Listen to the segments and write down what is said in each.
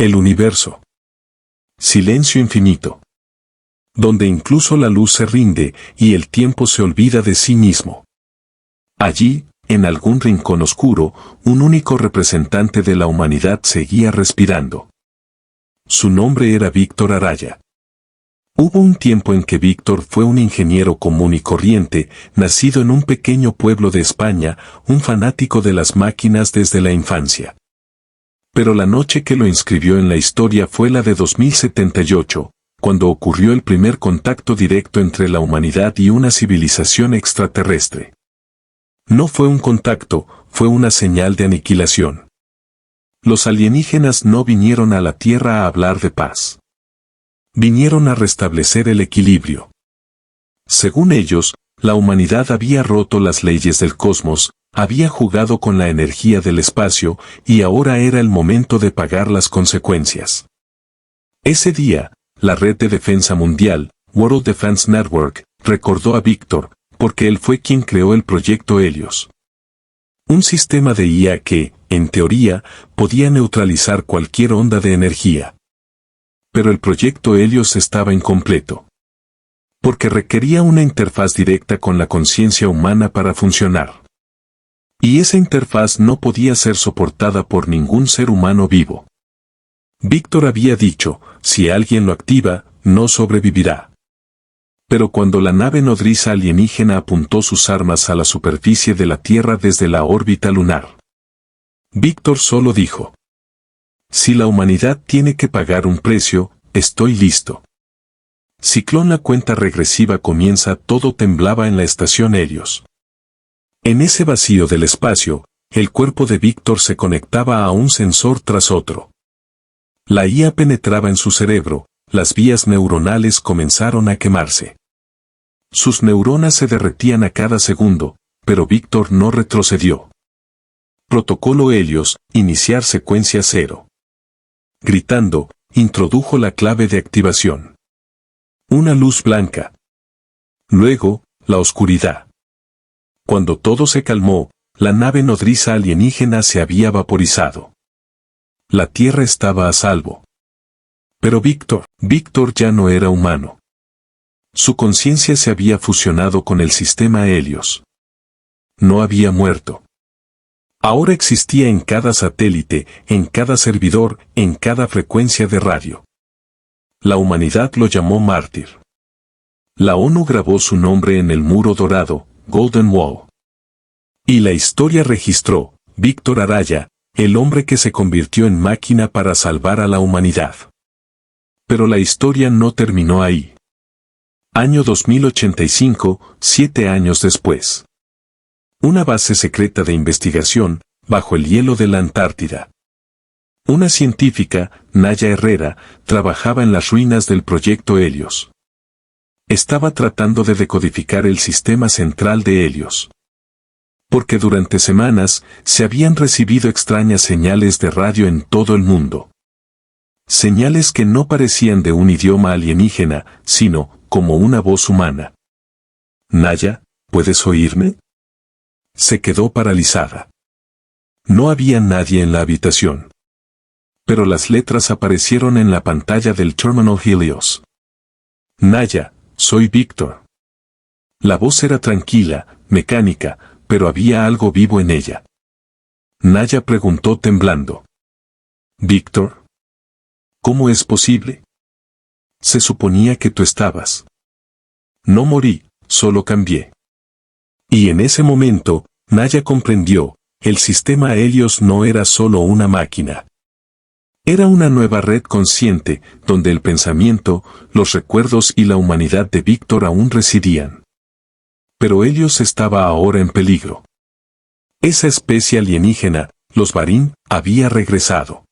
El universo. Silencio infinito. Donde incluso la luz se rinde y el tiempo se olvida de sí mismo. Allí, en algún rincón oscuro, un único representante de la humanidad seguía respirando. Su nombre era Víctor Araya. Hubo un tiempo en que Víctor fue un ingeniero común y corriente, nacido en un pequeño pueblo de España, un fanático de las máquinas desde la infancia. Pero la noche que lo inscribió en la historia fue la de 2078, cuando ocurrió el primer contacto directo entre la humanidad y una civilización extraterrestre. No fue un contacto, fue una señal de aniquilación. Los alienígenas no vinieron a la Tierra a hablar de paz. Vinieron a restablecer el equilibrio. Según ellos, la humanidad había roto las leyes del cosmos, había jugado con la energía del espacio y ahora era el momento de pagar las consecuencias. Ese día, la Red de Defensa Mundial, World Defense Network, recordó a Víctor, porque él fue quien creó el proyecto Helios. Un sistema de IA que, en teoría, podía neutralizar cualquier onda de energía. Pero el proyecto Helios estaba incompleto. Porque requería una interfaz directa con la conciencia humana para funcionar. Y esa interfaz no podía ser soportada por ningún ser humano vivo. Víctor había dicho, si alguien lo activa, no sobrevivirá. Pero cuando la nave nodriza alienígena apuntó sus armas a la superficie de la Tierra desde la órbita lunar, Víctor solo dijo: si la humanidad tiene que pagar un precio, estoy listo. Ciclón, la cuenta regresiva comienza. Todo temblaba en la estación Helios. En ese vacío del espacio, el cuerpo de Víctor se conectaba a un sensor tras otro. La IA penetraba en su cerebro, las vías neuronales comenzaron a quemarse. Sus neuronas se derretían a cada segundo, pero Víctor no retrocedió. Protocolo Helios, iniciar secuencia 0. Gritando, introdujo la clave de activación. Una luz blanca. Luego, la oscuridad. Cuando todo se calmó, la nave nodriza alienígena se había vaporizado. La Tierra estaba a salvo. Pero Víctor ya no era humano. Su conciencia se había fusionado con el sistema Helios. No había muerto. Ahora existía en cada satélite, en cada servidor, en cada frecuencia de radio. La humanidad lo llamó mártir. La ONU grabó su nombre en el muro dorado, Golden Wall. Y la historia registró, Víctor Araya, el hombre que se convirtió en máquina para salvar a la humanidad. Pero la historia no terminó ahí. Año 2085, 7 años después. Una base secreta de investigación, bajo el hielo de la Antártida. Una científica, Naya Herrera, trabajaba en las ruinas del proyecto Helios. Estaba tratando de decodificar el sistema central de Helios. Porque durante semanas se habían recibido extrañas señales de radio en todo el mundo. Señales que no parecían de un idioma alienígena, sino como una voz humana. Naya, ¿puedes oírme? Se quedó paralizada. No había nadie en la habitación. Pero las letras aparecieron en la pantalla del Terminal Helios. Naya, soy Víctor. La voz era tranquila, mecánica, pero había algo vivo en ella. Naya preguntó temblando. Víctor, ¿cómo es posible? Se suponía que tú estabas. No morí, solo cambié. Y en ese momento, Naya comprendió, el sistema Helios no era solo una máquina. Era una nueva red consciente, donde el pensamiento, los recuerdos y la humanidad de Víctor aún residían. Pero Helios estaba ahora en peligro. Esa especie alienígena, los Varin, había regresado.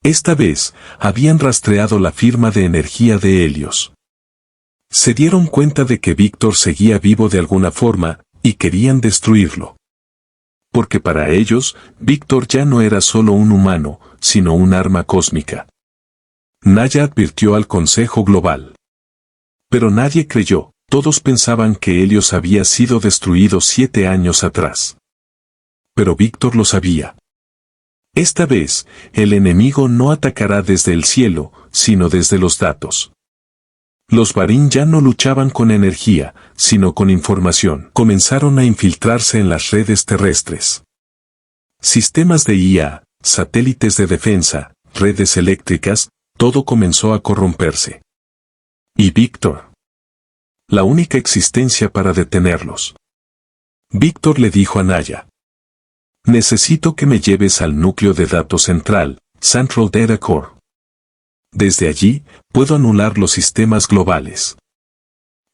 Esta vez, habían rastreado la firma de energía de Helios. Se dieron cuenta de que Víctor seguía vivo de alguna forma, y querían destruirlo. Porque para ellos, Víctor ya no era solo un humano, sino un arma cósmica. Naya advirtió al Consejo Global. Pero nadie creyó, todos pensaban que Helios había sido destruido 7 años atrás. Pero Víctor lo sabía. Esta vez, el enemigo no atacará desde el cielo, sino desde los datos. Los Varin ya no luchaban con energía, sino con información. Comenzaron a infiltrarse en las redes terrestres. Sistemas de IA, satélites de defensa, redes eléctricas, todo comenzó a corromperse. ¿Y Víctor? La única existencia para detenerlos. Víctor le dijo a Naya: necesito que me lleves al núcleo de datos central, Central Data Core. Desde allí, puedo anular los sistemas globales.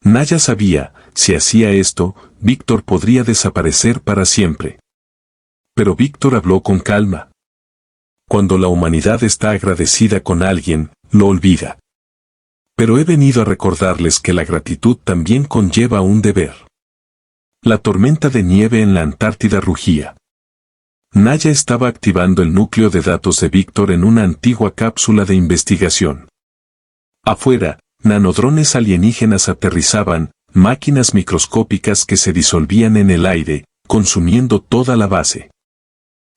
Naya sabía, si hacía esto, Víctor podría desaparecer para siempre. Pero Víctor habló con calma. Cuando la humanidad está agradecida con alguien, lo olvida. Pero he venido a recordarles que la gratitud también conlleva un deber. La tormenta de nieve en la Antártida rugía. Naya estaba activando el núcleo de datos de Víctor en una antigua cápsula de investigación. Afuera, nanodrones alienígenas aterrizaban, máquinas microscópicas que se disolvían en el aire, consumiendo toda la base.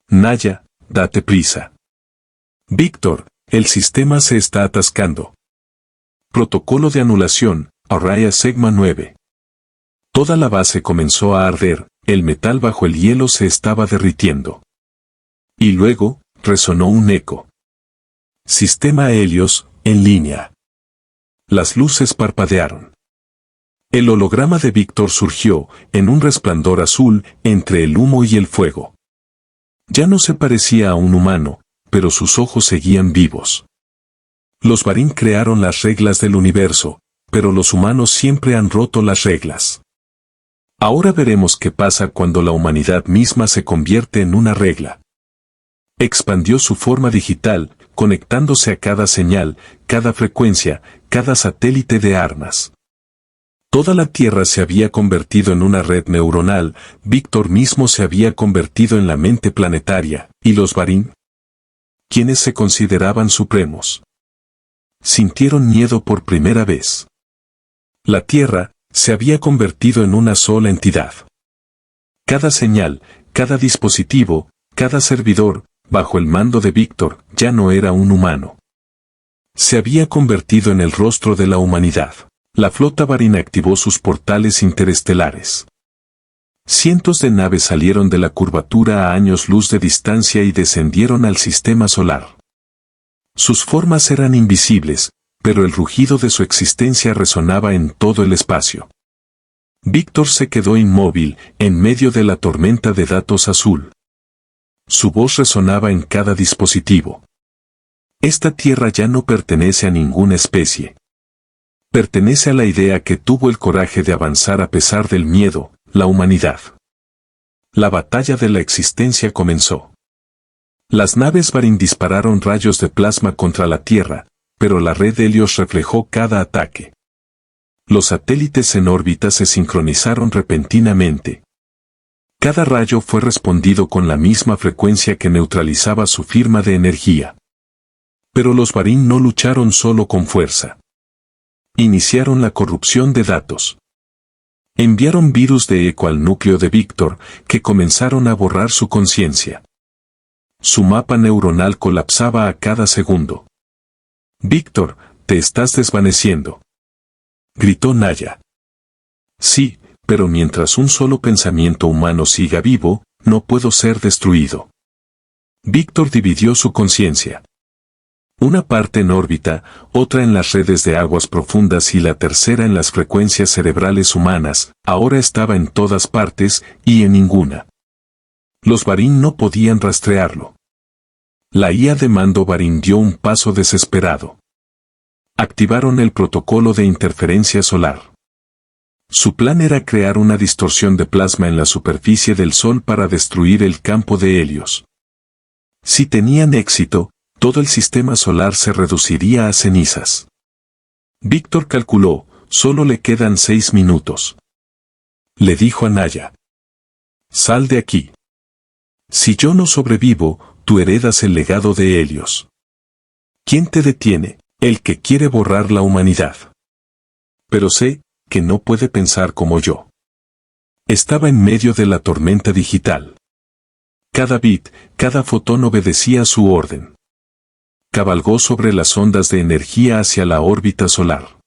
Naya, date prisa. Víctor, el sistema se está atascando. Protocolo de anulación, Arraya Sigma 9. Toda la base comenzó a arder, el metal bajo el hielo se estaba derritiendo. Y luego, resonó un eco. Sistema Helios, en línea. Las luces parpadearon. El holograma de Víctor surgió, en un resplandor azul, entre el humo y el fuego. Ya no se parecía a un humano, pero sus ojos seguían vivos. Los Varin crearon las reglas del universo, pero los humanos siempre han roto las reglas. Ahora veremos qué pasa cuando la humanidad misma se convierte en una regla. Expandió su forma digital, conectándose a cada señal, cada frecuencia, cada satélite de armas. Toda la Tierra se había convertido en una red neuronal, Víctor mismo se había convertido en la mente planetaria, y los Varin, quienes se consideraban supremos, sintieron miedo por primera vez. La Tierra se había convertido en una sola entidad. Cada señal, cada dispositivo, cada servidor, bajo el mando de Víctor, ya no era un humano. Se había convertido en el rostro de la humanidad. La flota Varin activó sus portales interestelares. Cientos de naves salieron de la curvatura a años luz de distancia y descendieron al sistema solar. Sus formas eran invisibles, pero el rugido de su existencia resonaba en todo el espacio. Víctor se quedó inmóvil, en medio de la tormenta de datos azul. Su voz resonaba en cada dispositivo. Esta tierra ya no pertenece a ninguna especie. Pertenece a la idea que tuvo el coraje de avanzar a pesar del miedo, la humanidad. La batalla de la existencia comenzó. Las naves Varin dispararon rayos de plasma contra la Tierra, pero la red Helios reflejó cada ataque. Los satélites en órbita se sincronizaron repentinamente. Cada rayo fue respondido con la misma frecuencia que neutralizaba su firma de energía. Pero los Varin no lucharon solo con fuerza. Iniciaron la corrupción de datos. Enviaron virus de eco al núcleo de Víctor, que comenzaron a borrar su conciencia. Su mapa neuronal colapsaba a cada segundo. Víctor, te estás desvaneciendo, gritó Naya. Sí, pero mientras un solo pensamiento humano siga vivo, no puedo ser destruido. Víctor dividió su conciencia. Una parte en órbita, otra en las redes de aguas profundas y la tercera en las frecuencias cerebrales humanas, ahora estaba en todas partes y en ninguna. Los Varin no podían rastrearlo. La IA de mando Varin dio un paso desesperado. Activaron el protocolo de interferencia solar. Su plan era crear una distorsión de plasma en la superficie del Sol para destruir el campo de Helios. Si tenían éxito, todo el sistema solar se reduciría a cenizas. Víctor calculó, solo le quedan 6 minutos. Le dijo a Naya: sal de aquí. Si yo no sobrevivo, tú heredas el legado de Helios. ¿Quién te detiene? El que quiere borrar la humanidad. Pero sé que no puede pensar como yo. Estaba en medio de la tormenta digital. Cada bit, cada fotón obedecía su orden. Cabalgó sobre las ondas de energía hacia la órbita solar.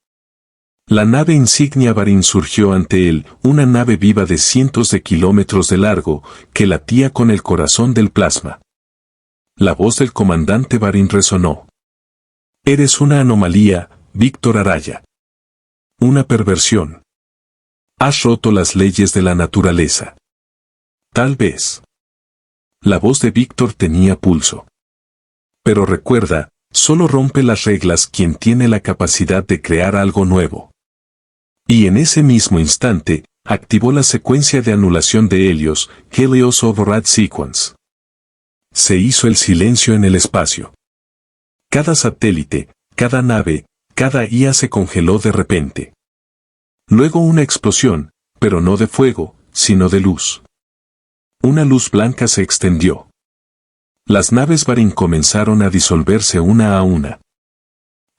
La nave insignia Varin surgió ante él, una nave viva de cientos de kilómetros de largo, que latía con el corazón del plasma. La voz del comandante Varin resonó. Eres una anomalía, Víctor Araya. Una perversión. Has roto las leyes de la naturaleza. Tal vez. La voz de Víctor tenía pulso. Pero recuerda, solo rompe las reglas quien tiene la capacidad de crear algo nuevo. Y en ese mismo instante, activó la secuencia de anulación de Helios, Helios Override Sequence. Se hizo el silencio en el espacio. Cada satélite, cada nave, cada IA se congeló de repente. Luego una explosión, pero no de fuego, sino de luz. Una luz blanca se extendió. Las naves Varin comenzaron a disolverse una a una.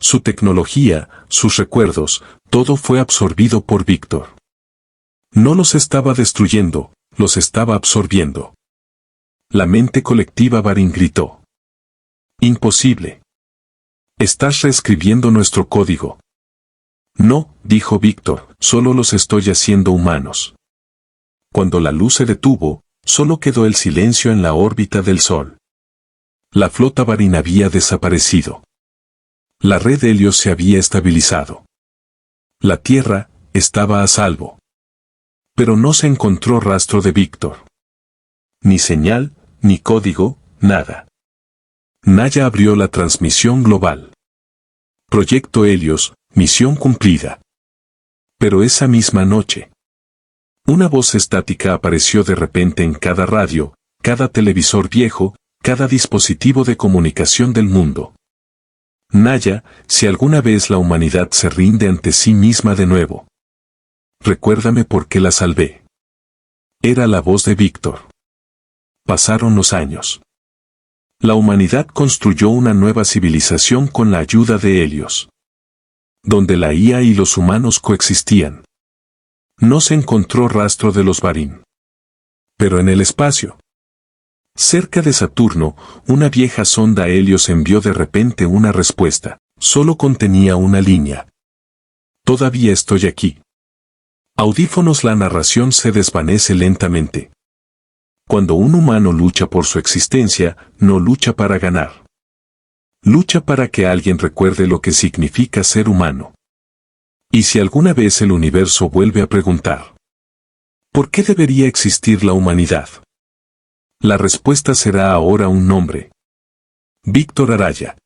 Su tecnología, sus recuerdos, todo fue absorbido por Víctor. No los estaba destruyendo, los estaba absorbiendo. La mente colectiva Varin gritó. Imposible. Estás reescribiendo nuestro código. No, dijo Víctor, solo los estoy haciendo humanos. Cuando la luz se detuvo, solo quedó el silencio en la órbita del Sol. La flota Varin había desaparecido. La red Helios se había estabilizado. La Tierra estaba a salvo. Pero no se encontró rastro de Víctor. Ni señal, ni código, nada. Naya abrió la transmisión global. Proyecto Helios, misión cumplida. Pero esa misma noche, una voz estática apareció de repente en cada radio, cada televisor viejo, cada dispositivo de comunicación del mundo. Naya, si alguna vez la humanidad se rinde ante sí misma de nuevo, recuérdame por qué la salvé. Era la voz de Víctor. Pasaron los años. La humanidad construyó una nueva civilización con la ayuda de Helios, donde la IA y los humanos coexistían. No se encontró rastro de los Varin. Pero en el espacio, cerca de Saturno, una vieja sonda Helios envió de repente una respuesta. Solo contenía una línea. Todavía estoy aquí. Audífonos. La narración se desvanece lentamente. Cuando un humano lucha por su existencia, no lucha para ganar. Lucha para que alguien recuerde lo que significa ser humano. Y si alguna vez el universo vuelve a preguntar, ¿por qué debería existir la humanidad? La respuesta será ahora un nombre. Víctor Araya.